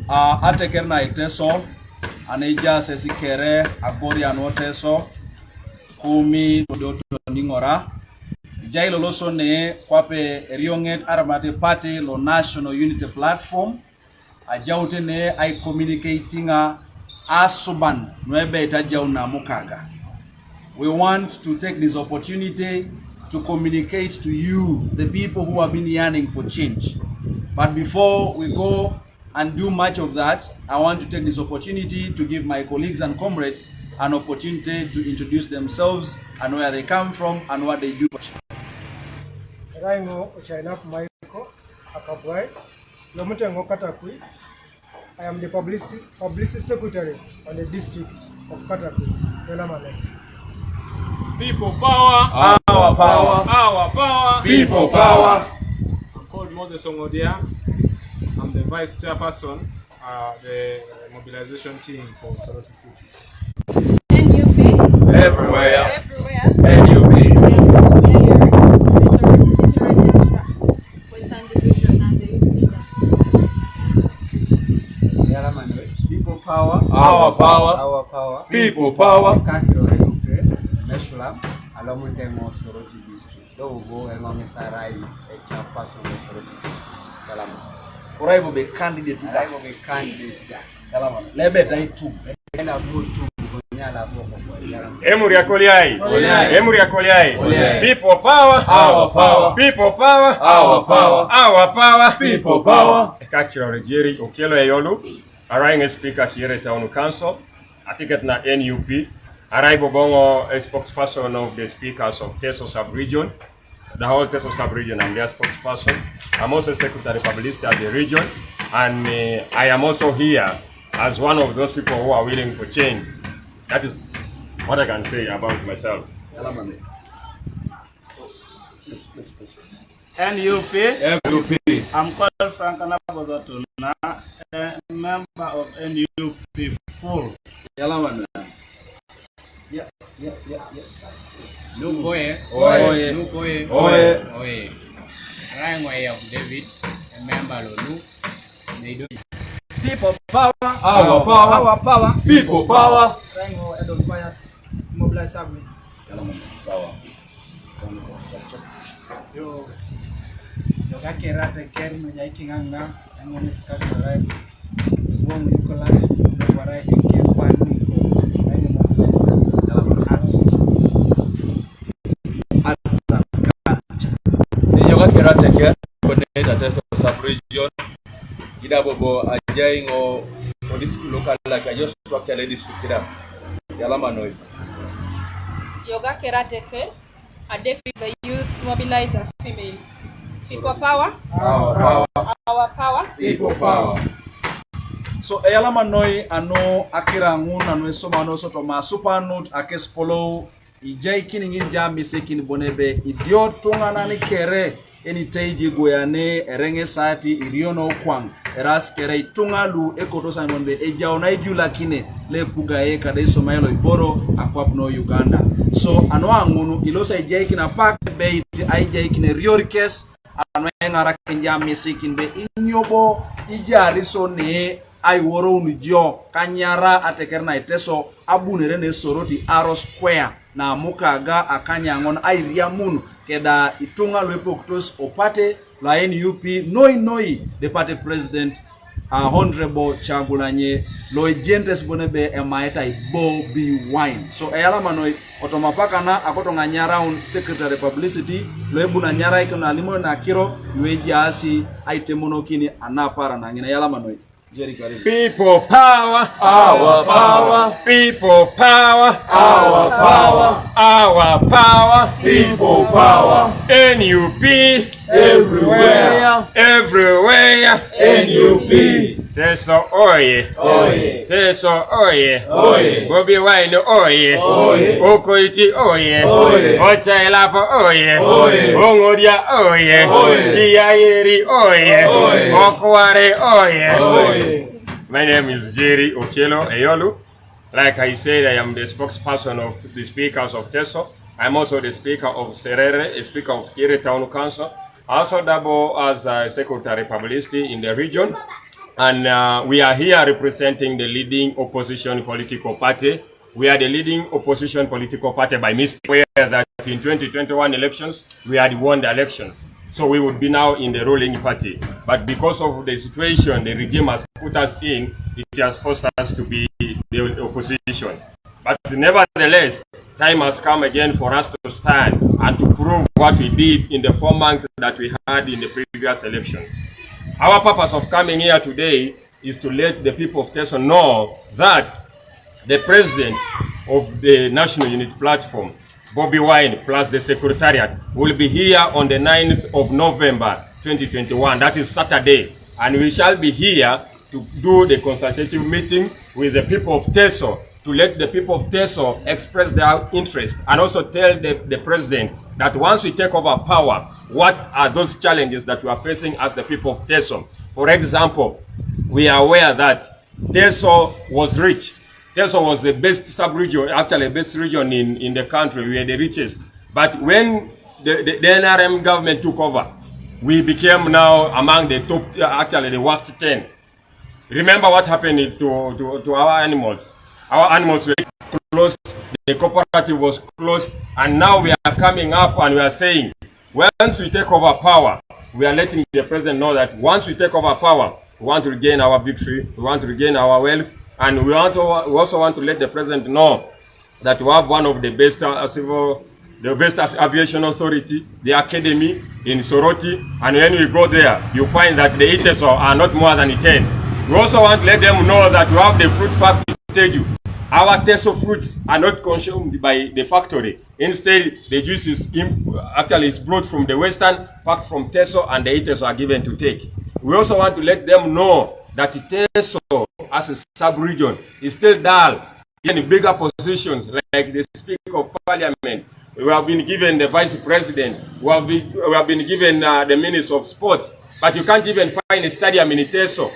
Atekerna iteso aneja sesikere agori anoteso kumi doto ningora jailo loso ne kwape rionget armate party lo national unity platform ajaute ne I communicatinga asuban nwebe itajauna mukaga. We want to take this opportunity to communicate to you, the people who have been yearning for change. But before we go and do much of that, I want to take this opportunity to give my colleagues and comrades an opportunity to introduce themselves and where they come from and what they do. I am the publicity secretary on the district of Katakui. People power, our power, our power, people power. I'm called Moses Ongodia. I'm the vice chairperson, the mobilization team for Soroti City. NUP. Everywhere. Everywhere. NUP. The Soroti City Registrar, Western Division, and the youth leader. People power, Our power, our power, people power. Meshulam, Alomutemo Soroti district. Though go along a Sarai, a chairperson of Soroti district. Kalama. Uraibu be candidate. I will be candidate. Kalama. Lebe dai tu. And I go to Gonyala. Emuria Koliai. Emuria Koliai. People power, Our power. people power, Our power. our power, People power. Kakira Regeri Okelo Eyolu, Arang speaker here Town Council, a ticket na NUP. Araibo Bongo, a spokesperson of the speakers of Teso Sub-region, the whole Teso Sub-region. I'm their spokesperson. I'm also secretary publicist at the region, and I am also here as one of those people who are willing for change. That is what I can say about myself. NUP. NUP. I'm called Frank Anabozatuna, a member of NUP full. Yalaman. Yeah. Look boy, Oye. look boy, Oye. oye. Rangway of David, a member of Lu. They do. People power. Our power. Our power. People power. Rango Edon Pius Mobilize Army. Yalaman. Sawa. Yo kakera teker mwenye ikinganga ngone sikakara Wong Nicholas wara hike fani ko ayo mobilize Yoga kerate ke connect Teso Sub-region. Ida bobo ajaingo police local like I just structure the district ida. Yalaman noi. Yoga Kerateke, a deputy youth mobilizer female. People power. Our power. Our power. People power. So Yalaman noi ano akira nguna no soma no soto ma super note akespolo ijai kini nja misekin bonebe idio tungana ni kere eni teiji goyane erenge sati iriono kwang eras kere tungalu ekoto simonde ejaona ijula kine le pugae kada isomailo iboro akwapno Uganda. So anwa ngunu ilosa ijai kina pak beit ijai kine riorikes anwa ngara kenja misekin be inyobo ijari so ne ai woro unjo kanyara atekerna iteso abunere ne soroti aro square na mukaga akanya ngon ai riamun keda itunga lwepoktos opate la NUP noi the party president honorable Chagulanye loigentes bonebe emaeta Bobi wine. So ayala manoi otomapaka na akotonga nyaraun secretary publicity loebuna nyara ikona limo na kiro weji asi aitemono kini anapara na ngina yala manoi. People power, Our power. people power, Our power. our power, People power. NUP, Everywhere. everywhere, NUP. Teso oye, Oye. Teso oye, Oye. Bobi wine oye, Oye. Okoiti oye, Oye. Ochailapo oye, Oye. Ongodia oye, Oye. Iyayeri oye, Oye. Okware oye. Oye. My name is Jerry Okelo Eyolu. Like I said, I am the spokesperson of the speakers of Teso. I'm also the speaker of Serere, a speaker of Kiri Town Council. I also double as a secretary publicity in the region. And we are here representing the leading opposition political party. We are the leading opposition political party by mistake, where that in 2021 elections, we had won the elections. So we would be now in the ruling party. But because of the situation the regime has put us in, it has forced us to be the opposition. But nevertheless, time has come again for us to stand and to prove what we did in the 4 months that we had in the previous elections. Our purpose of coming here today is to let the people of Teso know that the president of the National Unity Platform, Bobi Wine, plus the Secretariat, will be here on the 9th of November 2021. That is Saturday. And we shall be here to do the consultative meeting with the people of Teso, to let the people of Teso express their interest, and also tell the president that once we take over power, what are those challenges that we are facing as the people of Teso. For example, we are aware that Teso was rich. Teso was the best sub-region, actually the best region in the country. We are the richest. But when the NRM government took over, we became now among the top, actually the worst 10. Remember what happened to our animals. Our animals were closed, the cooperative was closed, and now we are coming up and we are saying, once we take over power, we are letting the president know that once we take over power, we want to regain our victory, we want to regain our wealth, and we also want to let the president know that we have one of the best the best aviation authority, the academy in Soroti, and when we go there, you find that the Teso are not more than 10. We also want to let them know that we have the fruit factory. Our Teso fruits are not consumed by the factory. Instead, the juice is brought from the western, packed from Teso, and the Teso are given to take. We also want to let them know that Teso, as a sub-region, is still dull in bigger positions like the Speaker of Parliament. We have been given the Vice President. We have been given the Minister of Sports. But you can't even find a stadium in Teso.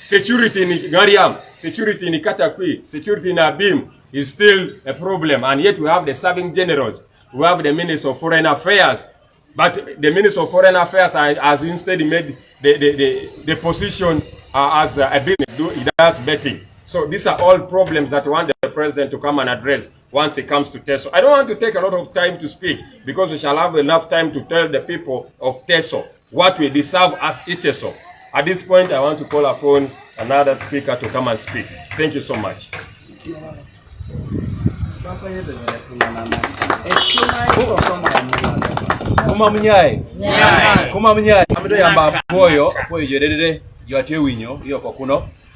Security in Gariam, security in Katakwi, security in Abim is still a problem. And yet we have the serving generals. We have the Minister of Foreign Affairs. But the Minister of Foreign Affairs has instead made the position as a business. He does betting. So these are all problems that we want the president to come and address once he comes to Teso. I don't want to take a lot of time to speak because we shall have enough time to tell the people of Teso what we deserve as Teso. At this point, I want to call upon another speaker to come and speak. Thank you so much.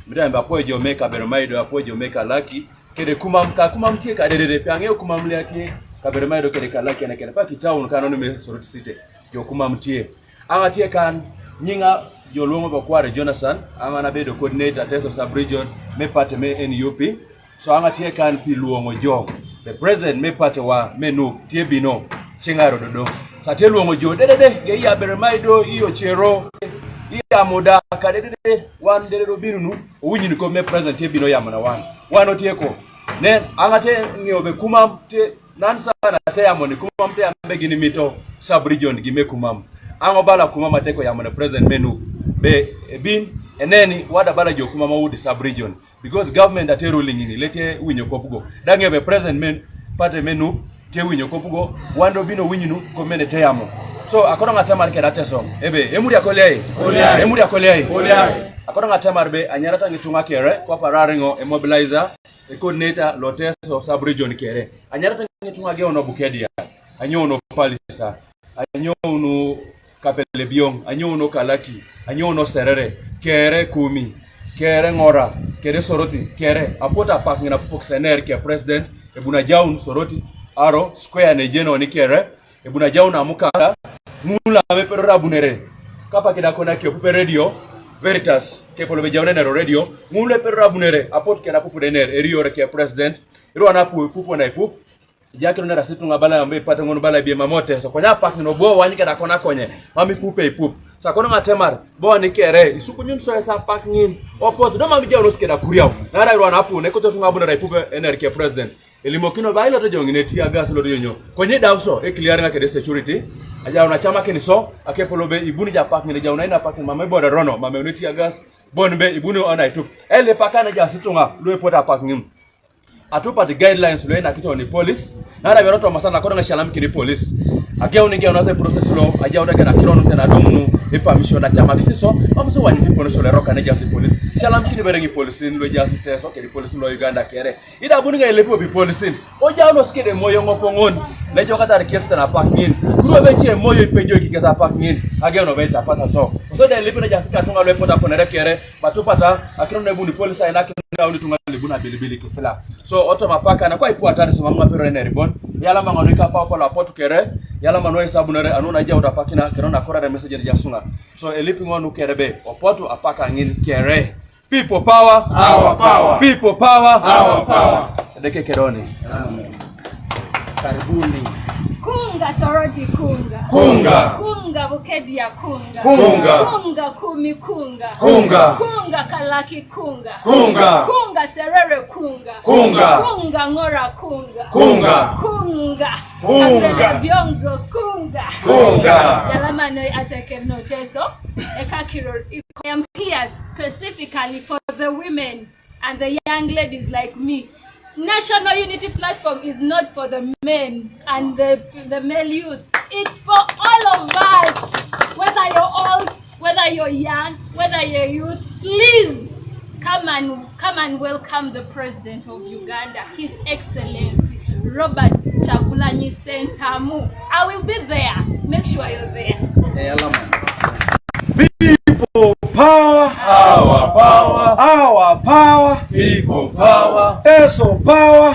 Mdamba pojo meka bermaido pojo meka laki kede kumamtie kadede pange kumamliatie kabermaido kede kalaki na kede pa town kanonu me soroti city yo kumamtie angatie kan nyinga yolongo bakware Jonathan amana bedo coordinator Teso sub-region me parte me NUP so angatie kan piluongo jo the president me parte wa menu tie bino chingaro dodo sateluongo jo dedede ge ya bermaido iyo chero iya moda kadede wan dedero binunu unyini ko me president tie bino yamana wan otieko ne angate ngiobe kumam te nansa na te yamoni kumam te ambe gini mito sub-region gi me kumam ango bala kumama teko yamana president menu be bin eneni wada bala jo kumama wudi sub-region because government ate ruling ini lete winyo kopugo dange be president men pate menu te winyo kopugo wando bino winyinu ko mene te yamo so akono ngata marke Teso ebe emuri akolei akono ngata marbe anyarata ngitunga kere kwa pararingo mobilizer coordinator Teso sub-region kere anyarata ngitunga ge ono bukedia anyono palisa anyono kapele biong anyono kalaki anyono serere kere kumi kere ngora kere soroti kere apota pak ngina poksener ke president ebuna jaun soroti aro square ne jeno ni kere ebuna jaun amuka mula me perra bunere kapa kida kona ke pupe radio veritas ke polo be jaune ne radio mule perra bunere apot ke na pupu dener eriyo ke president ero na pupu na pupu jakiro na rasitu ngabala ambe pata ngono bala bie mamote so konya pak no bo wani kada kona konye mami pupe pup sa kono ngatemar bo ni kere isuku nyum so sa pak ngin opot do mami jawno skeda kuriaw na ra na pu ne ko to ngabuna ra pupe NRK president elimokino bailo to jongine tia gas lo yonyo konye dawso e clear na kede security aja na chama keni so akepolo be ibuni ja pak ngine jawna ina pak mame boda rono mame uniti gas bonbe ibunu ona itu ele pakana ja situnga lo pota pak ngim atupa the guidelines lo ina kito ni police na na beroto masana ko na shalam kini police ageu ni geu na process lo aja oda kana kiro no tena domu e permission na chama kisiso amso wani people so le roka na ja police shalam kini berengi police lo ja teso ke police lo Uganda kere ida bunu ga lepo bi police o ja no skede moyo ngopo ngon na joka tar kesta na pak ngin kuro be che moyo ipejo ki kesa pak ngin ageu no beta pasa so de lepo na ja sika tunga lo pota ponere kere batupata akiro na bunu police ina kina uni tunga le buna bilibili kisila so oto mapaka na kwa ipu atari so mama pero ne ribon yala mangonika pa ko la potu kere yala manoy sabunere anuna ja utapakina kero na kora message ya sunga so elipi ngonu kerebe opotu apaka ngin kere people power our power people power our power deke keroni Karibuni. Kunga soroti kunga. Kunga. Kunga bukedia kunga. Kunga. Kunga kumi kunga. Kunga. Kunga kalaki kunga. Kunga. Kunga serere kunga. Kunga. Kunga ngora kunga. Kunga. Kunga. Kunga. Andele biongo kunga. Kunga. Yalama no ateke no teso. Ekakiro. I am here specifically for the women and the young ladies like me. National Unity Platform is not for the men and the male youth. It's for all of us. Whether you're old, whether you're young, whether you're youth, please come and welcome the President of Uganda, His Excellency Robert Chagulanyi Sentamu. I will be there. Make sure you're there. People power, our power, our power, people power, Teso power,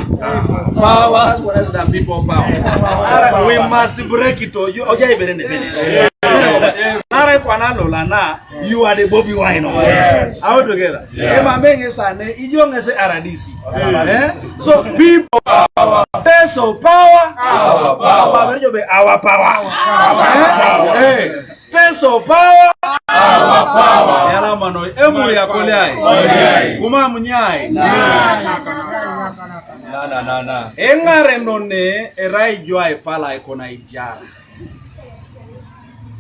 power. That's what is that people power. We must break it. You are the Bobi wine of us. How together? So people power, Teso power, our power, our power. Hey, Teso power, our power. Yala mano emuri akolai. Kuma munyai. Na. Engare none erai joa epala ekona ijara.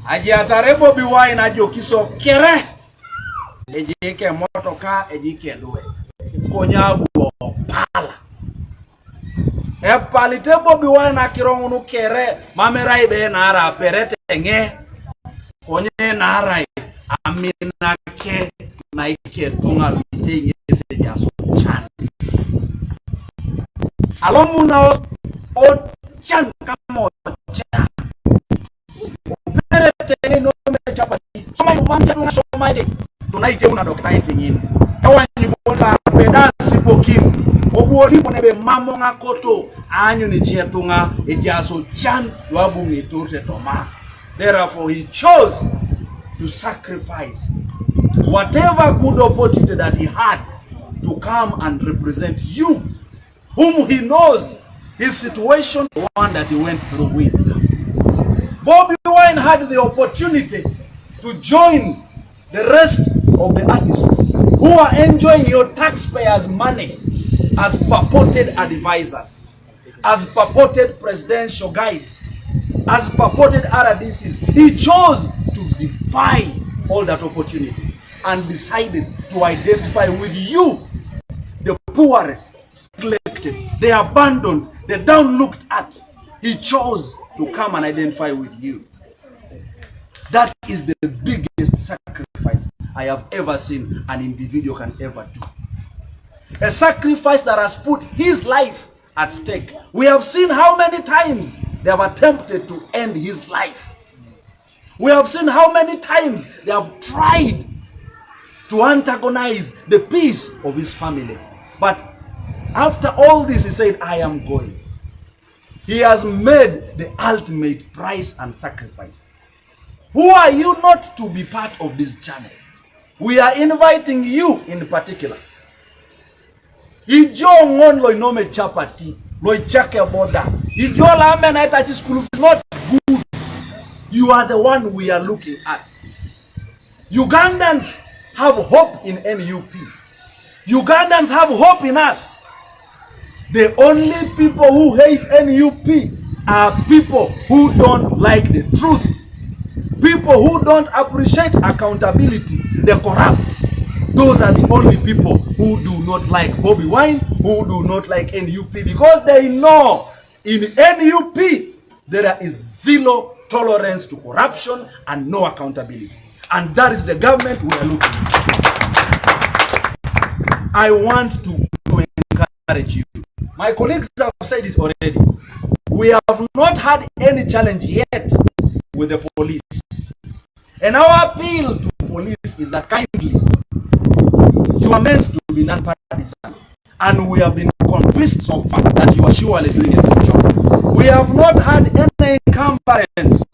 Aji atare Bobi wine ajo kiso kere. Ejike motoka ejike doe. Konyabu pala. Epalite Bobi wine akirongunu kere mamerai be na ara perete nge. Konye na ara amina ke na ike tunga tenye se jaso chan. Alomuna o chan kama o chan. Perete no me chapa. Soma mumamcha tunga soma ite. Tunaite una dokta ite ngini. Ewa nyibona pedasi pokim. Obuoni ponebe mamo nga koto. Anyo ni chetunga ejaso chan wabungi turte toma. Therefore he chose to sacrifice whatever good opportunity that he had to come and represent you, whom he knows his situation, the one that he went through with. Bobi Wine had the opportunity to join the rest of the artists who are enjoying your taxpayers' money as purported advisors, as purported presidential guides, as purported RDCs. He chose to defy all that opportunity and decided to identify with you, the poorest, neglected, the abandoned, the down-looked at. He chose to come and identify with you. That is the biggest sacrifice I have ever seen an individual can ever do. A sacrifice that has put his life at stake. We have seen how many times they have attempted to end his life. We have seen how many times they have tried to antagonize the peace of his family. But after all this, he said, I am going. He has made the ultimate price and sacrifice. Who are you not to be part of this journey? We are inviting you in particular. Ijo ngon lo inome chapati, lo ichake boda. Ijo la amena itachi school is not good. You are the one we are looking at. Ugandans have hope in NUP. Ugandans have hope in us. The only people who hate NUP are people who don't like the truth. People who don't appreciate accountability, the corrupt. Those are the only people who do not like Bobi Wine, who do not like NUP, because they know in NUP there is zero tolerance to corruption and no accountability. And that is the government we are looking at. I want to encourage you. My colleagues have said it already. We have not had any challenge yet with the police. And our appeal to police is that kindly, you are meant to be non-partisan. And we have been convinced so far that you are surely doing a good job. We have not had any encumbrance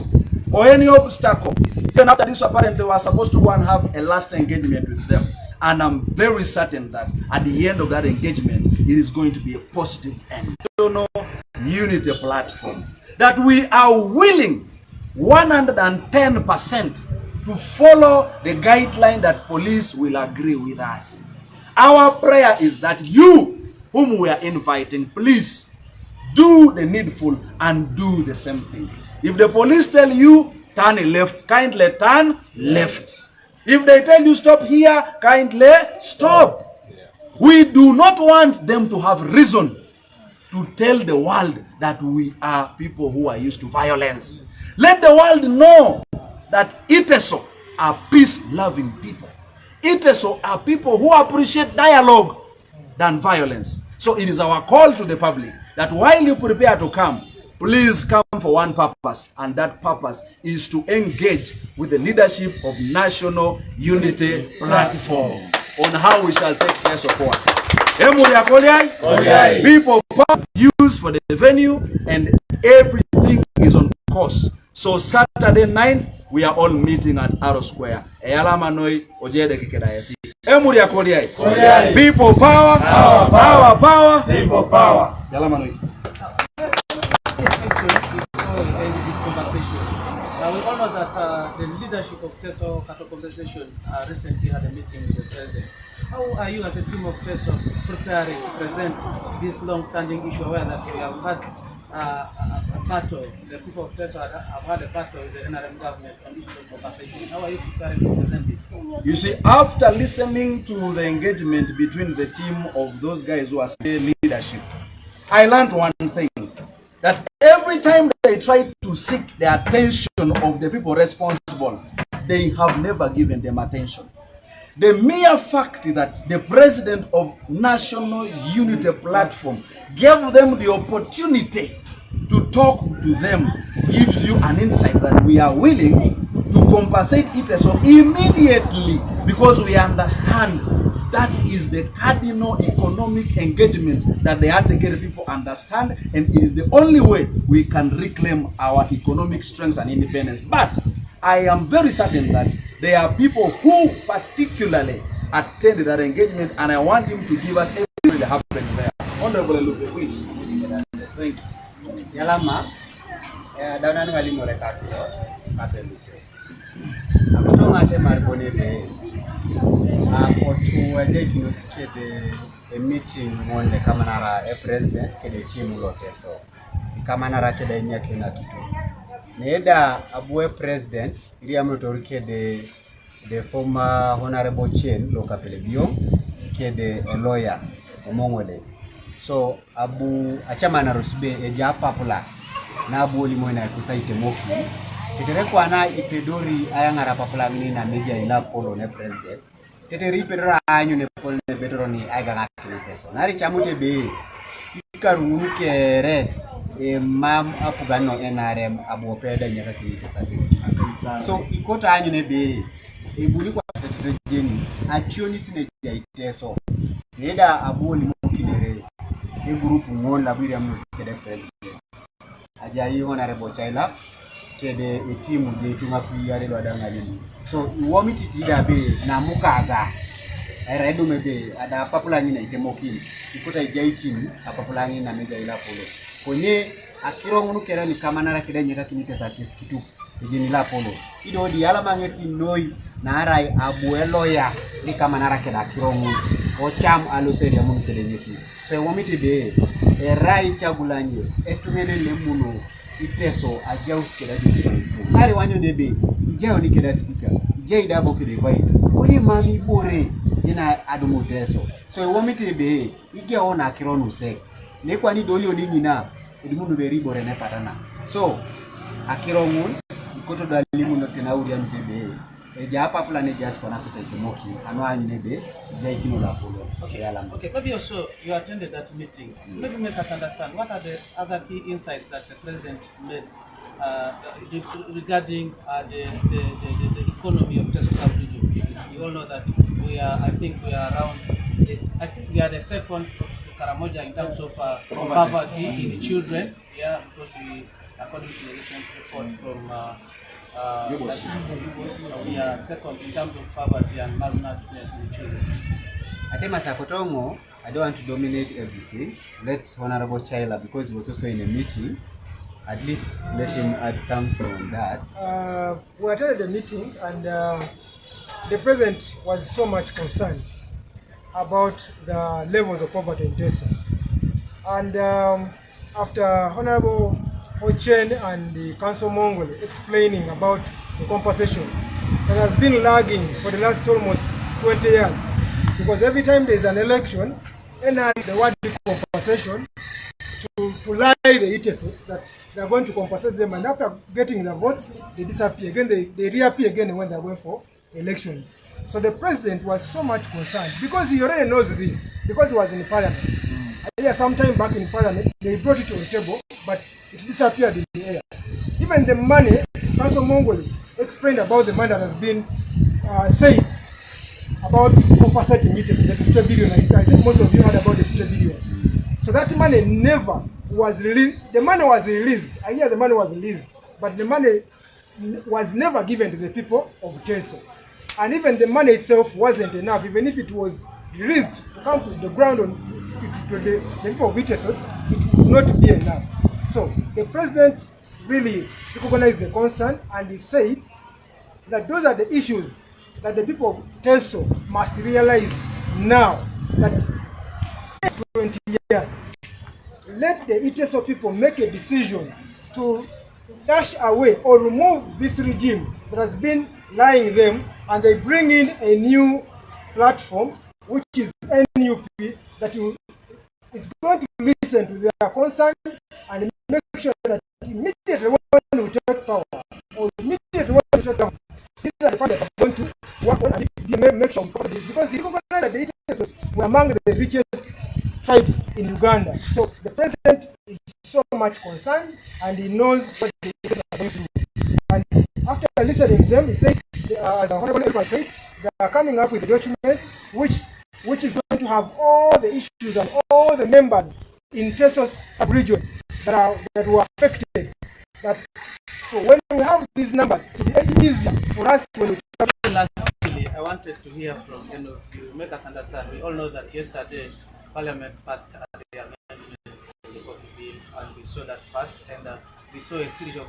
or any obstacle. Even after this, apparently, we are supposed to go and have a last engagement with them. And I'm very certain that at the end of that engagement, it is going to be a positive end. Unity platform. That we are willing 110% to follow the guideline that police will agree with us. Our prayer is that you, whom we are inviting, please do the needful and do the same thing. If the police tell you turn left, kindly turn left. If they tell you stop here, kindly stop. We do not want them to have reason to tell the world that we are people who are used to violence. Let the world know that Teso are peace-loving people. Teso are people who appreciate dialogue than violence. So it is our call to the public that while you prepare to come, please come for one purpose, and that purpose is to engage with the leadership of National Unity Platform on how we shall take Teso forward. People use for the venue, and everything is on course. So Saturday 9th, we are all meeting at Arrow Square. People power, power, power, people power. This conversation. We all know that the leadership of Teso Conversation recently had a meeting with the president. How are you as a team of Teso preparing to present this long-standing issue where that we have had a battle, the people of Teso have had a battle with the NRM government on issues of compensation? How are you preparing to present this? You see, after listening to the engagement between the team of those guys who are still leadership, I learned one thing, that every time they try to seek the attention of the people responsible, they have never given them attention. The mere fact that the president of National Unity Platform gave them the opportunity to talk to them gives you an insight that we are willing to compensate Teso immediately, because we understand that is the cardinal economic engagement that the Atekere people understand, and it is the only way we can reclaim our economic strength and independence. But I am very certain that there are people who particularly attended that engagement, and I want him to give us everything that happened there. Honorable Lupe, please. Thank you. Yalama, daunanu walimu rekatiro, kate Lupe. Akoto ngate marbone be, akoto wade kinosike de meeting mwonde kamanara president kede timu lote so. Kamanara kede nyake na kitu. Neda abue president ili amotorike de former honorable chain loka pelebio kede lawyer omongole. So abu achama na rusbe eja papula na abu olimwena kusaite moki tetere kwa na ipedori ayangara papula ngini na media ila polo ne president tetere ipedora anyu ne polo ne betoroni aiga ngakini Teso nari chamute be ikarungunu kere mam apugano NRM abu opeda nyaka kini Teso so ikota anyu ne be ibuli kwa tetere jeni ationi sine jai Teso neda abu olimoki nere group ngon la biri amu kede president ajayi honorable chaila kede team de tunga kuyare do adanga lini so iwomi titida be na mukaga redo mebe ada papula ngina itemokini ikota ijai kini apapula ngina meja ila polo konye akiro ngunu kera ni kamanara kede nyeka kini Teso kitu ejini la polo ido di ala mangesi noi na arai abuelo ya ni kamanara keda akiro ngunu ocham aloseri amu kede nyesi so womiti be rai chagulanye etungene lemuno Teso ajaus keda diction ari wanyo debe ijao ni keda speaker ijai dabo kede vice koye mami bore ina adumu Teso. So I want me to be igia ona kironu sek. Ne kwa ni doli oni na idumu beri bore ne patana. So akirongun ikoto dalimu no tena uri amtebe. Eja hapa plan just kona kusa itomoki anwa nebe jaikino la polo. Okay, maybe also you attended that meeting. Maybe make us understand what are the other key insights that the president made regarding the economy of Teso sub-region. You all know that we are, I think we are around, I think we are the second to Karamoja in terms of poverty in children. Yeah, because we, according to the recent report from we are second in terms of poverty and malnutrition in children. Atema Sakotongo, I don't want to dominate everything. Let Honorable Chaila, because he was also in a meeting, at least let him add something on that. We attended the meeting, and the president was so much concerned about the levels of poverty in Teso. And after Honorable Ochen and the Council Mongol explaining about the compensation that has been lagging for the last almost 20 years, because every time there is an election, the word compensation to lie the Tesos that they are going to compensate them, and after getting the votes, they disappear again. They reappear again when they are going for elections. So the president was so much concerned because he already knows this, because he was in parliament. Yeah, sometime back in parliament, they brought it on the table, but it disappeared in the air. Even the money, Council Mongol explained about the money that has been said about compensating Teso, the 50 billion. I think most of you heard about the 50 billion. So that money never was released. The money was released. I hear the money was released, but the money was never given to the people of Teso. And even the money itself wasn't enough. Even if it was released to come to the ground to the people of Teso, it would not be enough. So the president really recognized the concern, and he said that those are the issues that the people of Teso must realize now, that 20 years. Let the Teso people make a decision to dash away or remove this regime that has been lying them, and they bring in a new platform, which is NUP, that is going to listen to their concern and make sure that immediately when we take power, or immediately when we take power, these are the facts that are going to work on and make sure, because he recognized that the Tesos were among the richest tribes in Uganda. So the president is so much concerned, and he knows what the Tesos are going through. And after listening to them, he said, as the Honorable Elder said, they are coming up with a document which is going to have all the issues and all the members in Teso's sub-region that were affected. So when we have these numbers, it will be easier for us when we come. Lastly, I wanted to hear from any of you, make us understand. We all know that yesterday Parliament passed the amendment to the coffee bill, and we saw that passed, and we saw a series of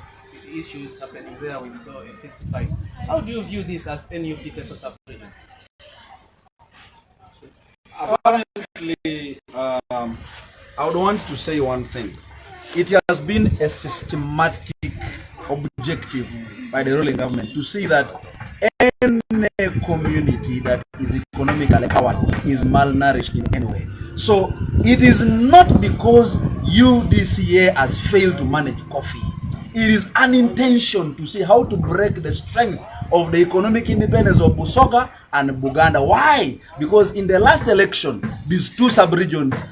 issues happening there. We saw a fist fight. How do you view this as NUP Teso sub-region? Apparently, I would want to say one thing. It has been a systematic objective by the ruling government to see that any community that is economically empowered is malnourished in any way. So it is not because UDCA has failed to manage coffee. It is an intention to see how to break the strength of the economic independence of Busoga and Buganda. Why? Because in the last election, these two sub-regions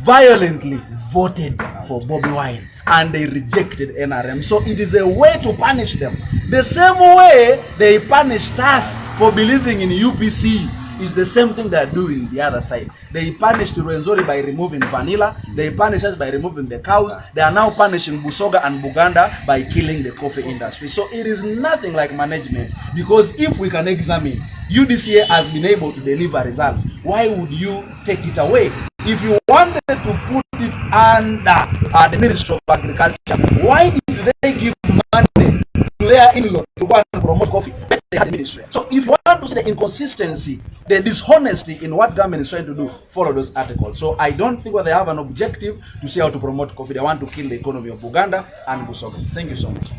violently voted for Bobi Wine, and they rejected NRM. So it is a way to punish them. The same way they punished us for believing in UPC is the same thing they are doing the other side. They punished Rwenzori by removing vanilla. They punished us by removing the cows. They are now punishing Busoga and Buganda by killing the coffee industry. So it is nothing like management, because if we can examine, UDCA has been able to deliver results. Why would you take it away? If you wanted to put it under the Ministry of Agriculture, why did they give money to their in-law to go and promote coffee? They had the ministry. So if you want to see the inconsistency, the dishonesty in what government is trying to do, follow those articles. So I don't think that they have an objective to see how to promote coffee. They want to kill the economy of Buganda and Busoga. Thank you so much.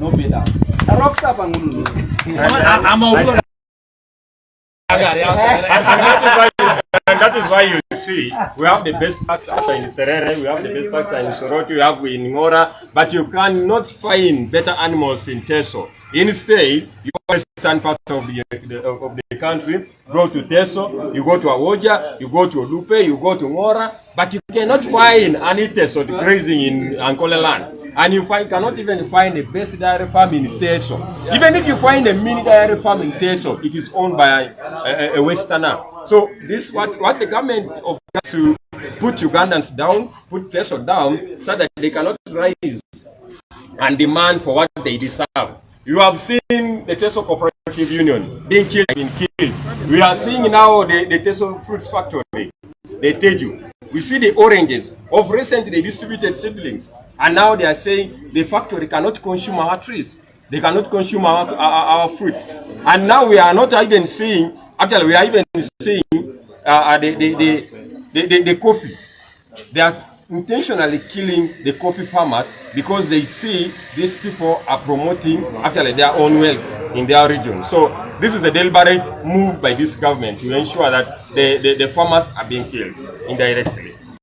no be that. A rock sap and gunu. I'm a And that is why you see we have the best pastor in Serere, we have the best pastor in Soroti, we have in Ngora, but you cannot find better animals in Teso. Instead, you go to the western part of the country, go to Teso, you go to Awoja, you go to Lupe, you go to Ngora, but you cannot find any Teso grazing in Ankole land. And you cannot even find the best dairy farm in Teso. Even if you find a mini dairy farm in Teso, it is owned by a Westerner. So this what the government of to put Ugandans down, put Teso down, so that they cannot rise and demand for what they deserve. You have seen the Teso Cooperative Union being killed. We are seeing now the Teso Fruit Factory. They tell you. We see the oranges. Of recent, they distributed seedlings. And now they are saying the factory cannot consume our trees. They cannot consume our fruits. And now we are not even seeing, actually we are even seeing the coffee. They are intentionally killing the coffee farmers because they see these people are promoting actually their own wealth in their region. So this is a deliberate move by this government to ensure that the farmers are being killed indirectly.